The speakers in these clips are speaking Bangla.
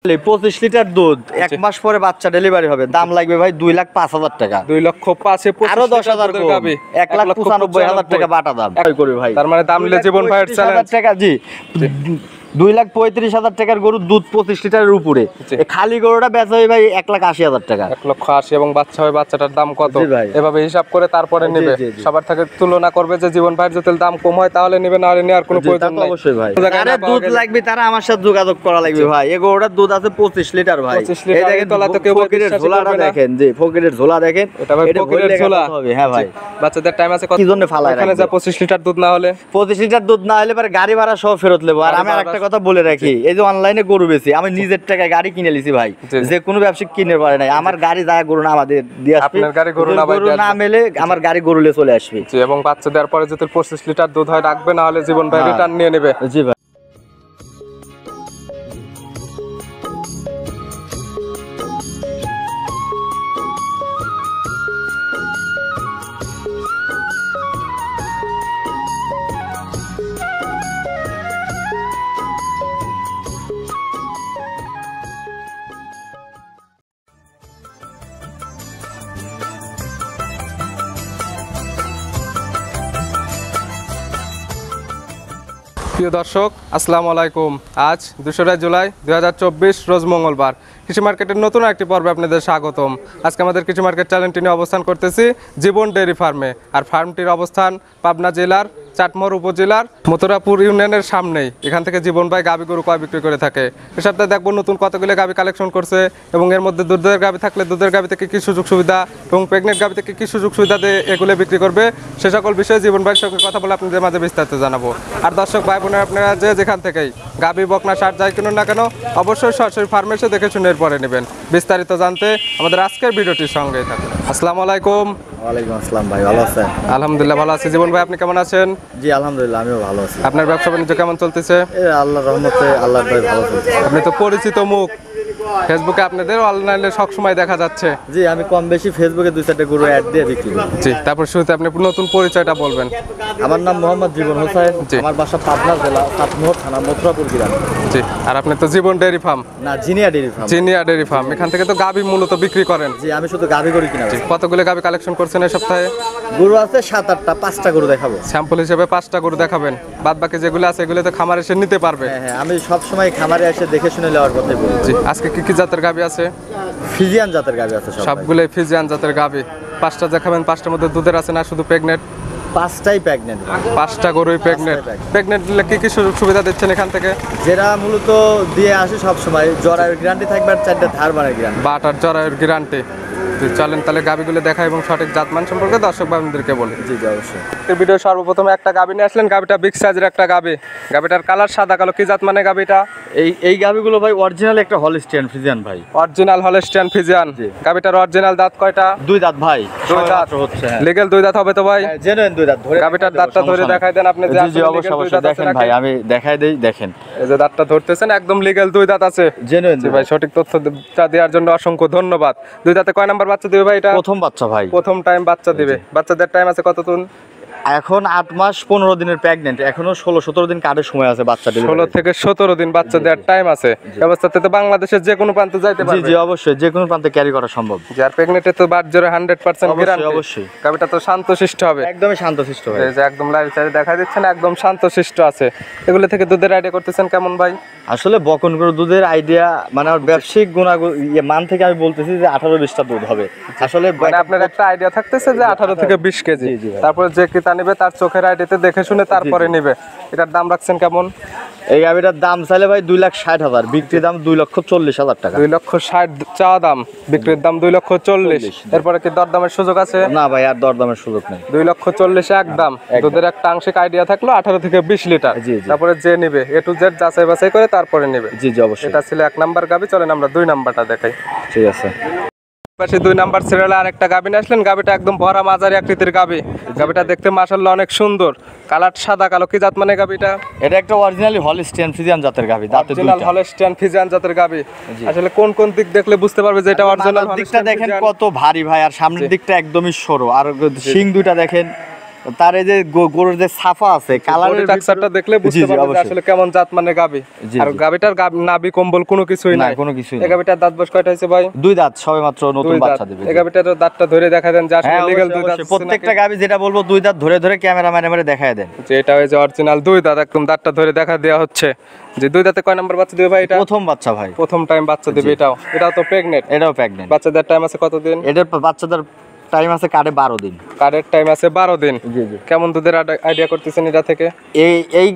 25 লিটার দুধ 1 মাস পরে বাচ্চা ডেলিভারি হবে, দাম লাগবে ভাই 2,05,000 টাকা। 2,05,000 আরো 10,000 গাবি 1,95,000 টাকা বাটা দাম করি ভাই। তার মানে দাম নিলে জীবন ভাইয়ের চ্যালেঞ্জ টাকা। জি 2,35,000 টাকার গরু দুধ 25 লিটারের উপরে, খালি গরুটা বেচা হয় ভাই 1,80,000 টাকা। 1,80,000 এবং বাচ্চা হয়, বাচ্চাটার দাম কত এভাবে হিসাব করে তারপরে নেবে। সবার থেকে তুলনা করবে যে জীবন ভাইয়ের যদি দাম কম হয় তাহলে নেবে, না হলে নেওয়ার কোনো প্রয়োজন নাই। অবশ্যই ভাই, আরে দুধ লাগবে তারা আমার সাথে যোগাযোগ করা লাগবে ভাই। এই গরুটার দুধ আছে 25 লিটার ভাই। এই দেখেন তলাতে কেউ ফকিরের ঝোলাটা দেখেন, জি ফকিরের ঝোলা দেখেন, এটা ভাই ফকিরের ঝোলা হবে। হ্যাঁ ভাই, বাচ্চাদের টাইম আছে কত কি জন্য ফালায় এখানে যা 25 লিটার দুধ না হলে 25 লিটার দুধ না হলে পরে গাড়ি ভাড়া সহ ফেরত নেব। আর আমি আরেকটা কথা বলে রাখি, এই যে অনলাইনে গরু বেশি, আমি নিজের টাকায় গাড়ি কিনে লিছি ভাই, যে কোনো ব্যবসায়িক কিনে পারে নাই। আমার গাড়ি যায় গরু না আমাদের দিয়ে আসবে, আপনার গাড়ি গরু না মেলে আমার গাড়ি গরু নিয়ে চলে আসবে। জি, এবং বাচ্চা দেওয়ার পরে যদি 25 লিটার দুধ হয় রাখবে, না হলে জীবন ভাই রিটার্ন নিয়ে নেবে। জি ভাই। প্রিয় দর্শক, আসসালামু আলাইকুম। আজ 2রা জুলাই 2024 রোজ মঙ্গলবার। কৃষি মার্কেটের নতুন একটি পর্বে আপনাদের স্বাগতম। আজকে আমাদের কৃষি মার্কেট চ্যানেলটি নিয়ে অবস্থান করতেছি জীবন ডেয়ারি ফার্মে। আর ফার্মটির অবস্থান পাবনা জেলার চাটমোহর উপজেলার মথুরাপুর ইউনিয়নের সামনেই। এখান থেকে জীবন ভাই গাভী গরু কয় বিক্রি করে থাকে। এ সপ্তাহে দেখবো নতুন কতগুলো গাভী কালেকশন করছে এবং এর মধ্যে দুধের গাভী থাকলে দুধের গাভী থেকে কী সুযোগ সুবিধা এবং প্রেগনেন্ট গাভী থেকে কী সুযোগ সুবিধা দিয়ে এগুলো বিক্রি করবে, সে সকল বিষয়ে জীবন ভাইয়ের সঙ্গে কথা বলে আপনাদের মাঝে বিস্তারিত জানাবো। আর দর্শক ভাই বোনেরা, আপনারা যে যেখান থেকেই গাভী বকনা সার যাই কিনুন না কেন, অবশ্যই সরাসরি ফার্মে এসে দেখে শুনে এরপরে নেবেন। বিস্তারিত জানতে আমাদের আজকের ভিডিওটির সঙ্গেই থাকুন। আসসালামু আলাইকুম। ওয়ালাইকুম আসসালাম ভাই, ভালো আছেন? আলহামদুলিল্লাহ ভালো আছি। জীবন ভাই আপনি কেমন আছেন? জি আলহামদুলিল্লাহ আমিও ভালো আছি। আপনার ব্যবসা বাণিজ্য কেমন চলতেছে? আল্লাহর রহমতে আল্লাহর দয়ায় ভালো চলছে। আপনি তো পরিচিত মুখ, ফেসবুকে আপনাদের অনলাইনে সবসময় দেখা যাচ্ছে। জি আমি কম বেশি ফেসবুকে 2-4টা গরু অ্যাড দিয়ে বিক্রি করি। জি, তারপর শুরুতে আপনি নতুন পরিচয়টা বলবেন। আমার নাম মোহাম্মদ জীবন হোসেন, আমার বাসা পাবনা জেলা চাটমোহর থানা মথুরাপুর গ্রাম। জি, আর আপনি তো জীবন ডেয়ারি ফার্ম না Zinnia dairy farm. Zinnia dairy farm, এখান থেকে তো গাভী মূলত বিক্রি করেন। জি আমি শুধু গাভী গরু কিনা। কতগুলো গাভী কালেকশন করছেন এই সপ্তাহে? গরু আছে 7-8টা, 5টা গরু দেখাবো। স্যাম্পল হিসেবে 5টা গরু দেখাবেন, বাদ বাকি যেগুলো আছে এগুলো তো খামার এসে নিতে পারবে। হ্যাঁ আমি সব সময় খামারে এসে দেখে শুনে নেওয়ার কথাই বলি। জি, আজকে কি কি জাতের গাভী আছে? ফিজিয়ান জাতের গাভী আছে সবগুলোই ফিজিয়ান জাতের গাভী। 5টা দেখাবেন, 5টার মধ্যে দুধের আছে না শুধু প্রেগনেন্ট? 5টাই প্রেগনেন্ট। 5টা গরুই প্রেগনেন্ট। প্রেগনেন্ট দিলে কি কি সুযোগ সুবিধা দিচ্ছেন এখান থেকে? যেটা মূলত দিয়ে আসে সব সময়, জরায়ুর গ্যারান্টি থাকবে আর 4টা ধারবানের গ্যারান্টি। বাটার জরায়ুর গ্যারান্টি। চলেন তাহলে গাভীগুলো দেখা এবং সঠিক জাতমান সম্পর্কে দর্শক ভাইদেরকে বলি। জি জি অবশ্যই। ভিডিও সর্বপ্রথমে একটা গাভী নিয়ে আসলেন, গাভীটা বিগ সাইজের একটা গাভী। গাভীটার কালার সাদা কালো, কি জাত মানে গাভীটা? এই গাভীগুলো ভাই অরিজিনাল একটা হলস্টিয়ান ফ্রিজিয়ান ভাই। Original Holstein Friesian. গাভীটার অরিজিনাল দাঁত কয়টা? 2 দাঁত ভাই। 2 দাঁত হচ্ছে। লিগ্যাল 2 দাঁত হবে তো ভাই? জেনুইন 2 দাঁত। ধরে গাভীটার দাঁতটা ধরে দেখাই দেন আপনি। জি জি অবশ্যই দেখেন ভাই, আমি দেখাই দেই দেখেন। এই যে দাঁতটা ধরতেছেন একদম লিগ্যাল 2 দাঁত আছে। জেনুইন ভাই, সঠিক তথ্যটা দেওয়ার জন্য অসংখ্য ধন্যবাদ। 2 দাঁতে কয় নাম্বার বাচ্চা দিবে ভাই এটা? প্রথম বাচ্চা ভাই। প্রথম টাইম বাচ্চা দিবে। বাচ্চাদের টাইম আছে কতদিন? এখন 8 মাস 15 দিনের প্রেগন্যান্ট, এখনো 16-17 দিন কাটের সময় আছে বাচ্চা দিবে। 16 থেকে 17 দিন বাচ্চা দেওয়ার টাইম আছে। অবস্থাতে তো বাংলাদেশের যে কোনো প্রান্তে যাইতে পারবে। জি জি অবশ্যই, যে কোনো প্রান্তে ক্যারি করা সম্ভব। যার প্রেগনেন্টে তো বাট জোরে 100% গ্যারান্টি। অবশ্যই গাভীটা তো শান্তশিষ্ট হবে। একদমই শান্তশিষ্ট হবে। এই যে একদম লাইভ সাইডে দেখা দিচ্ছেন, একদম শান্তশিষ্ট আছে। এগুলো থেকে দুধের আইডিয়া করতেছেন কেমন ভাই? আসলে বকন গরু দুধের আইডিয়া মানে আমার ব্যবসায়িক গুণাগুণ মান থেকে আমি বলতেছি যে 18-20টা দুধ হবে। আসলে মানে আপনার একটা আইডিয়া থাকতেছে যে 18 থেকে 20 কেজি। তারপরে যে ক্রেতা নেবে তার চোখের আইডিয়াতে দেখে শুনে তারপরে নেবে। এটার দাম রাখছেন কেমন? এই গাভীটার দাম চাইলে ভাই 2,60,000, বিক্রি দাম 2,40,000 টাকা। 2,60,000 চাওয়া দাম, বিক্রির দাম 2,40,000। এরপরে কি দরদামের সুযোগ আছে? না ভাই আর দরদামের সুযোগ নেই। 2,40,000 একদম। দুধের একটা আংশিক আইডিয়া থাকলো 18 থেকে 20 লিটার। তারপরে যে নেবে A to Z যাচাই বাছাই করে তারপরে নেবে। জি জি অবশ্যই। এটা ছিল 1 নাম্বার গাভী। চলেন আমরা 2 নাম্বারটা দেখাই। ঠিক আছে। পাশে 2 নাম্বার সিরিয়ালে আরেকটা গাভী নিয়ে আসলেন। গাভীটা একদম ভরা মাঝারি আকৃতির গাভী। গাভীটা দেখতে মাশাআল্লাহ অনেক সুন্দর, কালার সাদা কালো। কি জাত মানে গাভীটা? এটা একটা অরিজিনালি হলস্টিয়ান ফ্রিজিয়ান জাতের গাভী। দাঁতে দুইটা। অরিজিনাল হলস্টিয়ান ফ্রিজিয়ান জাতের গাভী। আসলে কোন কোন দিক দেখলে বুঝতে পারবে যে এটা অরিজিনাল? দিকটা দেখেন কত ভারী ভাই, আর সামনের দিকটা একদমই সরু, আর শিং দুইটা দেখেন তার এই যে গরুর যে সাফা আছে কালারের স্ট্রাকচারটা দেখলে বুঝতে পারবেন যে আসলে কেমন জাত মানে গাবি। আর গাবিটার নাভি কম্বল কোনো কিছুই নাই, কোনো কিছুই এই গাবিটার দাঁত বয়স কয়টা হয়েছে ভাই? 2 দাঁত, সবেমাত্র নতুন বাচ্চা দেবে। এই গাবিটার দাঁতটা ধরে দেখা দেন যে আসলে লিগ্যাল 2 দাঁত। প্রত্যেকটা গাবি যেটা বলবো 2 দাঁত ধরে ধরে ক্যামেরাম্যানে মেরে দেখায় দেন যে এটা হয়েছে অরিজিনাল 2 দাঁত, একদম দাঁতটা ধরে দেখা দেওয়া হচ্ছে যে 2 দাঁতে কয় নাম্বার বাচ্চা দেবে ভাই? এটা প্রথম বাচ্চা ভাই, প্রথম টাইম বাচ্চা দেবে। এটাও তো প্রেগন্যান্ট? এটাও প্রেগন্যান্ট। বাচ্চাদের টাইম আছে কতদিন? এটার বাচ্চাদের টাইম আছে কার্ডে 12 দিন। কার্ডের টাইম আছে 12 দিন। জি জি। কেমন দুধের আইডিয়া করতেছেন এটা থেকে? এই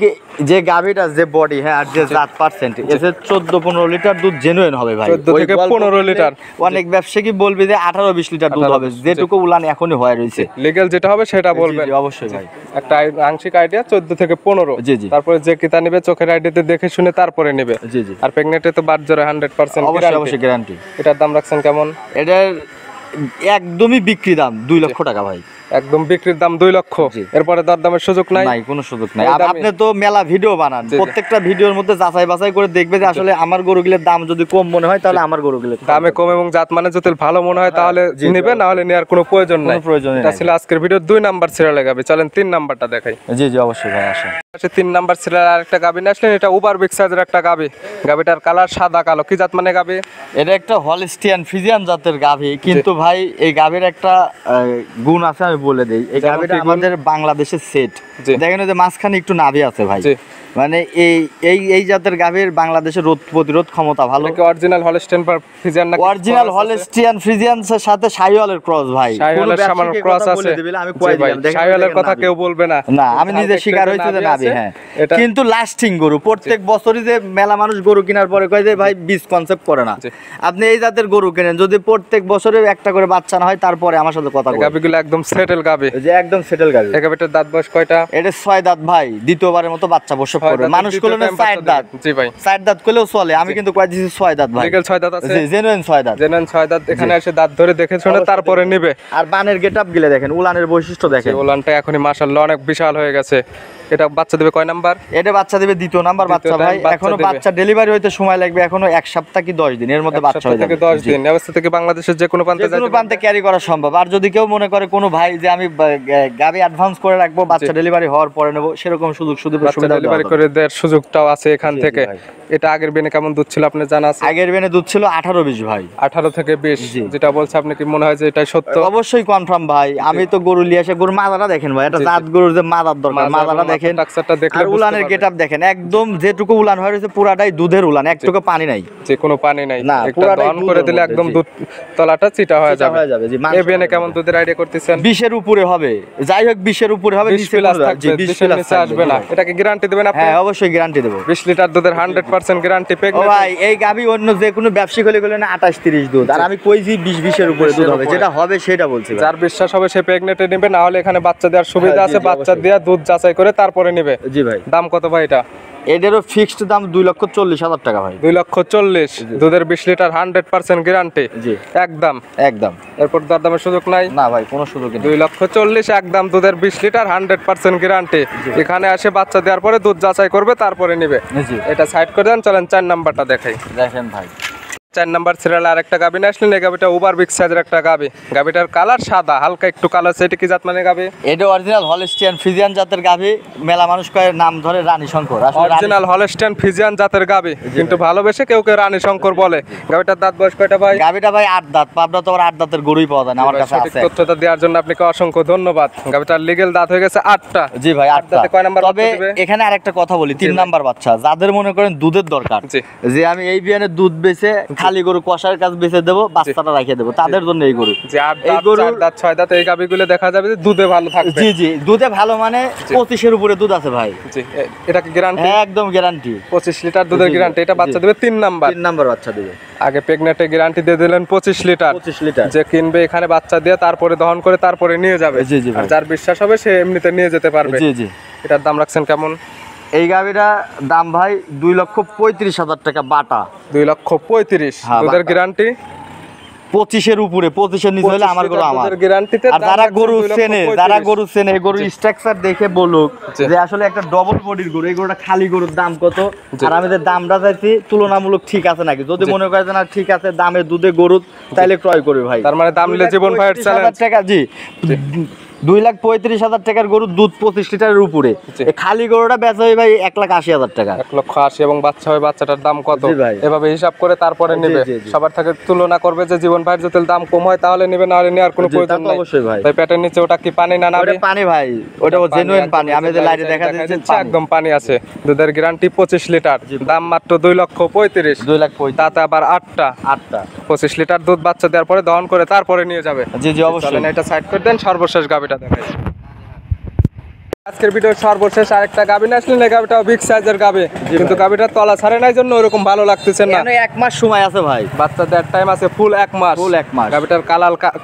যে গাভীটা যে বডি, হ্যাঁ, আর যে জাত পার্সেন্ট, এতে 14-15 লিটার দুধ জেনুইন হবে ভাই। 14 থেকে 15 লিটার। অনেক ব্যবসায়ী বলবে যে 18-20 লিটার দুধ হবে, যেটুকু উলান এখনই হয়ে রয়েছে। লিগ্যাল যেটা হবে সেটা বলবেন। অবশ্যই ভাই। একটা আংশিক আইডিয়া 14 থেকে 15। জি জি। তারপরে যে কিতা নেবে চোখের আইডিয়াতে দেখে শুনে তারপরে নেবে। জি জি। আর প্রেগন্যান্টে তো বাদ জোরে 100% অবশ্যই গ্যারান্টি। এটার দাম রাখছেন কেমন? এটার একদমই বিক্রি দাম 2 লক্ষ টাকা ভাই। একদম বিক্রির দাম 2 লক্ষ। এরপরে দরদামের সুযোগ নাই? নাই, কোনো সুযোগ নাই। আপনি তো মেলা ভিডিও বানান, প্রত্যেকটা ভিডিওর মধ্যে যাচাই বাছাই করে দেখবে যে আসলে আমার গরুগুলোর দাম যদি কম মনে হয় তাহলে আমার গরুগুলোর দামে কম এবং জাত মানে যদি ভালো মনে হয় তাহলে নেবে, না হলে নেওয়ার কোনো প্রয়োজন নাই। এটা ছিল আজকের ভিডিও 2 নাম্বার সিরিয়ালে গাবি। চলেন 3 নাম্বারটা দেখাই। জি জি অবশ্যই ভাই, আসেন। 3 নাম্বার সিরিয়াল আরেকটা গাবি নিয়ে আসলেন। এটা ওভার বিগ সাইজের একটা গাবি। গাবিটার কালার সাদা কালো। কি জাত মানে গাবি? এটা একটা হলস্টিয়ান ফ্রিজিয়ান জাতের গাভী, কিন্তু ভাই এই গাভীর একটা গুণ আছে, আমি বলে দেই। এই গাভীটা আমাদের বাংলাদেশের সেট। দেখেন যে মাঝখানে একটু নাভি আছে ভাই, মানে এই জাতের গাভীর বাংলাদেশের রোগ প্রতিরোধ ক্ষমতা ভালো। অরিজিনাল হলস্টিয়ান ফ্রিজিয়ান নাকি? অরিজিনাল হলস্টিয়ান ফ্রিজিয়ানের সাথে শাহিওয়ালের ক্রস ভাই। শাহিওয়ালের সামান্য ক্রস আছে। আমি কই দিলাম, দেখেন শাহিওয়ালের কথা কেউ বলবে না। না, আমি নিজে শিকার হইছে যে নাভি, হ্যাঁ, কিন্তু লাস্টিং গরু। প্রত্যেক বছরই যে মেলা মানুষ গরু কেনার পরে কয় যে ভাই বীজ কনসেপ্ট করে না। আপনি এই জাতের গরু কেনেন, যদি প্রত্যেক বছরে একটা করে বাচ্চা না হয় তারপরে আমার সাথে কথা বলবেন। গাবিগুলো একদম সেটেল গাবি, যে একদম সেটেল গাবি। এই গাবিটার দাঁত বয়স কয়টা? এটা 6 দাঁত ভাই, দ্বিতীয়বারের মতো বাচ্চা প্রসব করবে। মানুষ কোলে 4 দাঁত। জি ভাই, 4 দাঁত কোলেও চলে, আমি কিন্তু কয় দিছি 6 দাঁত ভাই। লিগ্যাল 6 দাঁত আছে। জি, জেনুইন 6 দাঁত। জেনুইন 6 দাঁত। এখানে এসে দাঁত ধরে দেখে শুনে তারপরে নেবে। আর বানের গেটআপ গিলে দেখেন, উলানের বৈশিষ্ট্য দেখেন। উলানটা এখনই মাশাআল্লাহ অনেক বিশাল হয়ে গেছে। এটা বাচ্চা দেবে কয় নাম্বার? এটা বাচ্চা দেবে 2য় নাম্বার বাচ্চা ভাই। এখনো বাচ্চা ডেলিভারি হইতে সময় লাগবে, এখনো 1 সপ্তাহ কি 10 দিন এর মধ্যে বাচ্চা হয়ে যাবে। 10 দিন। অবস্থা থেকে বাংলাদেশের যে কোনো প্রান্তে যে কোনো প্রান্তে ক্যারি করা সম্ভব। আর যদি কেউ মনে করে কোনো ভাই যে আমি গাবি অ্যাডভান্স করে রাখবো, বাচ্চা ডেলিভারি হওয়ার পরে নেব, সেরকম সুবিধা ডেলিভারি করে দেওয়ার সুযোগটাও আছে এখান থেকে। এটা আগের বেনে কেমন দুধ ছিল আপনি জানা আছে? আগের বেনে দুধ ছিল 18-20 ভাই। 18 থেকে 20 যেটা বলছে আপনি কি মনে হয় যে এটাই সত্য? অবশ্যই কনফার্ম ভাই। আমি তো গরু নিয়ে এসে গরুর মাথাটা দেখেন ভাই, এটা জাত গরুর যে মাথার দরকার, মাথাটা দেখেন, স্ট্রাকচারটা দেখলে আর উলানের গেটআপ দেখেন, একদম যেটুকু উলান হয়ে রয়েছে পুরাটাই দুধের উলান, একটুকু পানি নাই, যে কোনো পানি নাই। না, একটা দহন করে দিলে একদম দুধ তলাটা চিটা হয়ে যাবে। জি, এই বেনে কেমন দুধের আইডিয়া করতেছেন? 20 এর উপরে হবে, যাই হোক 20 এর উপরে হবে, 20 প্লাস থাকবে, 20 এর নিচে আসবে না। এটাকে গ্যারান্টি দিবেন আপনি? হ্যাঁ, অবশ্যই গ্যারান্টি দেব। 20 লিটার দুধের 100% গ্যারান্টি পেক। ও ভাই, এই গাবি অন্য যে কোনো ব্যবসায়ী হলে না 28-30 দুধ, আর আমি কইছি 20 এর উপরে দুধ হবে, যেটা হবে সেটা বলছি। যার বিশ্বাস হবে সে প্রেগনেন্টে নেবে, না হলে এখানে বাচ্চা দেওয়ার সুবিধা আছে, বাচ্চা দেয়া দুধ যাচাই করে তারপরে নেবে। জি ভাই। দাম কত ভাই এটা? এদেরও ফিক্সড দাম 2,40,000 টাকা ভাই। 2,40,000। দুধের 20 লিটার 100% গ্যারান্টি। জি, একদম একদম। এরপর দরদামের সুযোগ নাই? না ভাই, কোনো সুযোগ নেই। 2,40,000 একদম, দুধের 20 লিটার 100% গ্যারান্টি। এখানে আসে বাচ্চা দেওয়ার পরে দুধ যাচাই করবে তারপরে নেবে। জি, এটা সাইড করে দেন। চলেন 4 নাম্বারটা দেখাই। দেখেন ভাই, 4 নাম্বার সিরিয়াল আরেকটা গাবি নিয়ে আসলেন। এই গাবিটা ওভার বিগ সাইজের একটা গাবি। গাবিটার কালার সাদা, হালকা একটু কালার। সেটা কি জাত মানে গাবি? এটা অরিজিনাল হলস্টিয়ান ফ্রিজিয়ান জাতের গাবি। মেলা মানুষ কয় নাম ধরে রানী শঙ্কর, অরিজিনাল হলস্টিয়ান ফ্রিজিয়ান জাতের গাবি, কিন্তু ভালোবেসে কেউ কেউ রানী শঙ্কর বলে। গাবিটার দাঁত বয়স কয়টা ভাই? গাবিটা ভাই 8 দাঁত। পাবনা তো 8 দাঁতের গরুই পাওয়া যায় না, আমার কাছে আছে। তথ্যটা দেওয়ার জন্য আপনাকে অসংখ্য ধন্যবাদ। গাবিটার লিগ্যাল দাঁত হয়ে গেছে 8টা। জি ভাই, 8 দাঁতে কয় নাম্বার? তবে এখানে আরেকটা কথা বলি, 3 নাম্বার বাচ্চা যাদের মনে করেন দুধের দরকার, যে আমি এই বিয়ানে দুধ বেচে খালি গরু কষার কাজ বেচে দেবো, বাচ্চাটা রেখে দেবো, তাদের জন্য এই গরু। যে 8 দাঁত, 4 দাঁত, 6 দাঁত এই গাবিগুলো দেখা যাবে যে দুধে ভালো থাকবে। জি জি, দুধে ভালো মানে 25 এর উপরে দুধ আছে ভাই। জি, এটা কি গ্যারান্টি? একদম গ্যারান্টি, 25 লিটার দুধের গ্যারান্টি। এটা বাচ্চা দেবে 3 নাম্বার। 3 নাম্বার বাচ্চা দেবে। আগে প্রেগনেন্টে গ্যারান্টি দিয়ে দিলেন 25 লিটার। 25 লিটার যে কিনবে এখানে বাচ্চা দিয়ে তারপরে দহন করে তারপরে নিয়ে যাবে। জি জি, আর যার বিশ্বাস হবে সে এমনিতে নিয়ে যেতে পারবে। জি জি। এটার দাম রাখছেন কেমন? এই গাবিটা দাম ভাই 2,35,000 টাকা বাটা। 2,35,000। দুধের গ্যারান্টি 25 এর উপরে, 25 এর নিচে হলে আমার গরু আমার। গ্যারান্টিতে আর যারা গরু চেনে, গরুর স্ট্রাকচার দেখে বলুক যে আসলে একটা ডবল বডির গরু, এই গরুটা খালি গরুর দাম কত, আর আমি যে দামটা চাইছি তুলনামূলক ঠিক আছে নাকি। যদি মনে করে যে না ঠিক আছে, দামে দুধে গরু, তাইলে ক্রয় করবে ভাই। তার মানে দাম নিলে জীবন ভাইয়ের চ্যালেঞ্জ। টাকা। জি, 2,35,000 টাকার গরু, দুধ 25 লিটারের উপরে। এই খালি গরুটা বেচা হয় ভাই 1,80,000 টাকা। 1,80,000 এবং বাচ্চা হয়, বাচ্চাটার দাম কত জি ভাই। এভাবে হিসাব করে তারপরে জি, নেবে। জি, জি। সবার থেকে তুলনা করবে যে জীবন ভাইয়ের যদি দাম কম হয় তাহলে নেবে, না হলে নেওয়ার কোনো জি, তা প্রয়োজন তো নাই। অবশ্যই ভাই। তাই পেটের নিচে ওটা কি পানি না নাবে? ওটা পানি ভাই, ওটা জেনুইন পানি। আমি যে লাইটে দেখা যাচ্ছে একদম পানি আছে। দুধের গ্যারান্টি 25 লিটার, দাম মাত্র 2,35,000। 2,35,000 তাতে আবার 8টা 25 লিটার দুধ বাচ্চা দেওয়ার পরে দহন করে তারপরে নিয়ে যাবে। জি জি অবশ্যই। চলেন এটা সাইড করে দেন, সর্বশেষ গাবিটা দেখাই। আজকের ভিডিওর সর্বশেষ আরেকটা গাবি না আসলে, গাবিটাও বিগ সাইজের গাবি, কিন্তু গাবিটার তলা ছাড়ে নাই জন্য ওরকম ভালো লাগতেছে না। কেন 1 মাস সময় আছে ভাই, বাচ্চা দেওয়ার টাইম আছে ফুল 1 মাস। ফুল 1 মাস। গাবিটার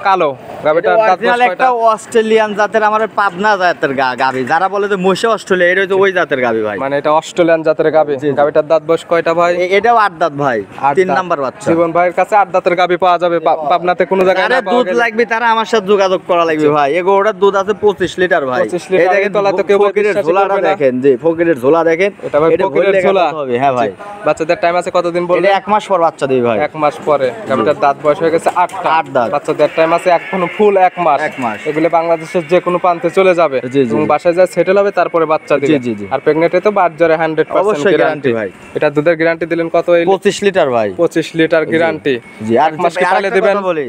কালো, গাবিটার দাঁত অরিজিনাল একটা অস্ট্রেলিয়ান জাতের, আমার পাবনা জাতের গাবি। যারা বলে যে মোশে অস্ট্রেলিয়া, এটা হচ্ছে ওই জাতের গাবি ভাই। মানে এটা অস্ট্রেলিয়ান জাতের গাবি। জি, জি। গাবিটার দাঁত বয়স কয়টা ভাই? এটাও 8 দাঁত ভাই, 3 দাঁত। নাম্বার বাচ্চা। জীবন ভাইয়ের কাছে 8 দাঁতের গাবি পাওয়া যাবে পাবনাতে কোনো জায়গায় আরে না পাওয়া দুধ গেলে। লাগবে তারা আমার সাথে যোগাযোগ করা লাগবে ভাই। এগোটার দুধ আছে 25 লিটার ভাই। 25 লিটার, এই দেখেন এই তলায় তো কেউ ফকিরের বিশ্বাসই ঝোলাটা করবে না। দেখেন, জি ফকিরের ঝোলা দেখেন। এটা ভাই এটা ফকিরের বললে ঝোলা কথা হবে, হ্যাঁ ভাই। বাচ্চাদের টাইম আছে কতদিন বললে? এটা 1 মাস পর বাচ্চা দেবে ভাই। 1 মাস পরে। গাবিটার দাঁত বয়স হয়ে গেছে 8টা। 8 দাঁত। বাচ্চাদের টাইম আছে এখনো ফুল 1 মাস। 1 মাস। এগুলো বাংলাদেশের যে কোনো প্রান্তে চলে যাবে জি, জি, এবং জি। বাসায় যা সেটেল হবে তারপরে বাচ্চা দিবে। জি, জি, জি। আর প্রেগনেন্টে তো বাচ্চারে 100% অবশ্যই গ্যারান্টি guarantee ভাই। এটা দুধের গ্যারান্টি দিলেন কত? 25 লিটার ভাই। 25 লিটার গ্যারান্টি। জি, আর 1 মাস কি পালে আরেকটা দিবেন? কথা বলি,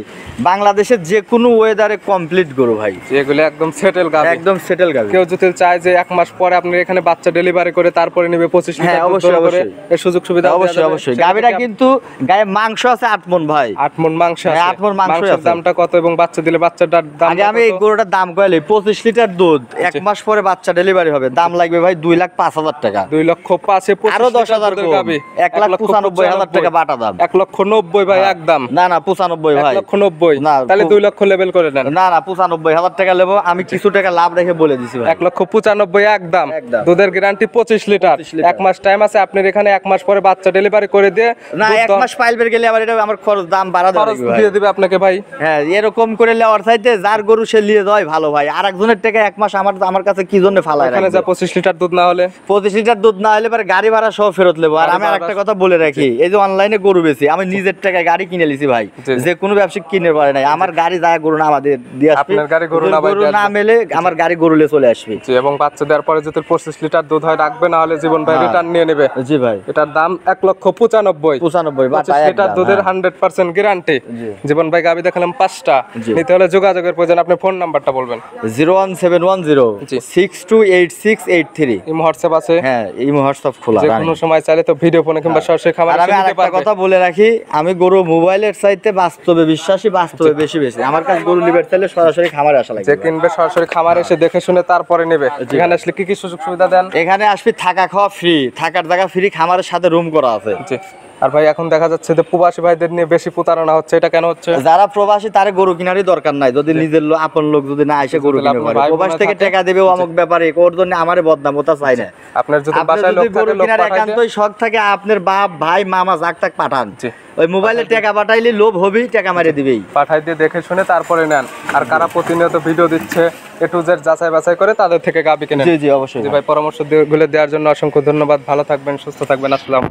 বাংলাদেশের যে কোনো ওয়েদারে কমপ্লিট গরু ভাই, এগুলো একদম সেটেল গাবি। একদম সেটেল গাবি। কেউ যদি চায় যে 1 মাস পরে আপনি এখানে বাচ্চা ডেলিভারি করে তারপরে নেবে 25 হ্যাঁ, লিটার দুধ অবশ্যই, করে, অবশ্যই। এর সুযোগ সুবিধা দেওয়া অবশ্যই যাবে। অবশ্যই। সেটা গাবিটা থেকে কিন্তু গায়ে মাংস আছে 8 মণ ভাই। 8 মণ মাংস আছে। হ্যাঁ, 8 মণ মাংস মাংসের আছে। দামটা কত এবং বাচ্চা দিলে বাচ্চাটার দাম আগে আমি এই গরুটার দাম কইলি 25 লিটার দুধ, 1 মাস পরে বাচ্চা ডেলিভারি হবে, দাম লাগবে ভাই 2,05,000 টাকা। 2,05,000 আরো 10,000 কম, 1,95,000 টাকা বাটা দাম। 1,90,000 ভাই একদম। না না 95 ভাই। 1,90,000 না, তাহলে 2 লক্ষ লেভেল করে নেন। না না 95,000 টাকা নেবো আমি, কিছু টাকা লাভ রেখে বলে দিছি ভাই। 1,95,000 একদম। একদম। দুধের গ্যারান্টি 25 লিটার। 25 লিটার। 1 মাস টাইম আছে, আপনার এখানে 1 মাস পরে বাচ্চা ডেলিভারি করে দিয়ে না দুধ 1 মাস পাইলবের গেলে আবার এটা আমার খরচ দাম বাড়া খরচ দেবে ভাই। দিয়ে দিবে আপনাকে ভাই। হ্যাঁ, এরকম করে লেওয়ার চাইতে যার গরু সে লিয়ে যায় ভালো ভাই। আর একজনের টাকা 1 মাস আমার কাছে কি জন্য ফালায় এখানে যা 25 লিটার দুধ না হলে 25 লিটার দুধ না হলে পরে গাড়ি ভাড়া সহ ফেরত নেবো। আর গাড়ি আমি আরেকটা ভাড়া- কথা বলে রাখি, এই যে অনলাইনে গরু বেশি, আমি নিজের টাকায় গাড়ি কিনে লিছি ভাই। জি। যে কোনো ব্যবসায়িক কিনে পারে নাই, আমার গাড়ি যায় গরু না আমাদের দিয়ে আসবে। আপনার গাড়ি গরু না ভাই গরু দিয়ে না আসবে। মেলে আমার গাড়ি গরু লিয়ে চলে আসবে। জি, এবং বাচ্চা দেওয়ার পরে যদি 25 লিটার দুধ হয় রাখবে, না হলে জীবন ভাই হ্যাঁ। রিটার্ন নিয়ে নেবে। জি ভাই। এটার দাম 1,95,000। 95 বাটা 25 লিটার একদম, দুধের হ্যাঁ। 100% গ্যারান্টি। জি। জীবন ভাই গাবি দেখালাম 5টা। জি। নিতে হলে যোগাযোগের প্রয়োজন। আপনি ফোন নাম্বারটা বলবেন। 01710 জি। 628683। ইমো হোয়াটসঅ্যাপ আছে। হ্যাঁ, এই হোয়াটসঅ্যাপ খোলা যে রানিং। কোনো সময় চাইলে তো ভিডিও ফোনে কিংবা সরাসরি আর খামারে আমি এসে নিতে আরেকটা পারবে। কথা বলে রাখি, আমি গরু মোবাইলের চাইতে বাস্তবে বিশ্বাসী, বাস্তবে বেশি আমার কাছে গরু লিবার চাইলে সরাসরি খামারে আসা যে লাগবে। কিনবে সরাসরি খামারে এসে দেখে শুনে তারপরে নেবে। এখানে আসলে কি কি সুযোগ সুবিধা দেন? এখানে আসবি, থাকা খাওয়া ফ্রি, থাকার জায়গা ফ্রি, খামারের সাথে রুম করা আছে। জি। আর ভাই এখন দেখা যাচ্ছে যে প্রবাসী ভাইদের নিয়ে বেশি প্রতারণা হচ্ছে, এটা কেন হচ্ছে? যারা প্রবাসী তারে গরু কিনারই দরকার নাই, যদি নিজের আপন লোক যদি না এসে গরু যদি কিনে আপনার পারে, ভাই প্রবাস বোনে থেকে থাকে। টাকা দেবে অমুক ব্যাপারে, ওর জন্য আমারে বদনাম, ওটা চাই না। আপনার যদি আপনার বাসায় লোক যদি গরু থাকে, লোক কিনার পাঠাই দিয়ে- একান্তই শখ থাকে, আপনার বাপ ভাই মামা যাক তাক পাঠান, জি। ওই মোবাইলে টাকা পাঠাইলে লোভ হবেই, টাকা মারে দিবেই। পাঠাই দিয়ে দেখে শুনে তারপরে নেন। আর কারা প্রতিনিয়ত ভিডিও দিচ্ছে A to Z যাচাই বাছাই করে তাদের থেকে গাবি কেনেন। জি জি অবশ্যই জি ভাই, পরামর্শ গুলো দেওয়ার জন্য অসংখ্য ধন্যবাদ। ভালো থাকবেন, সুস্থ থাকবেন। আসসালাম।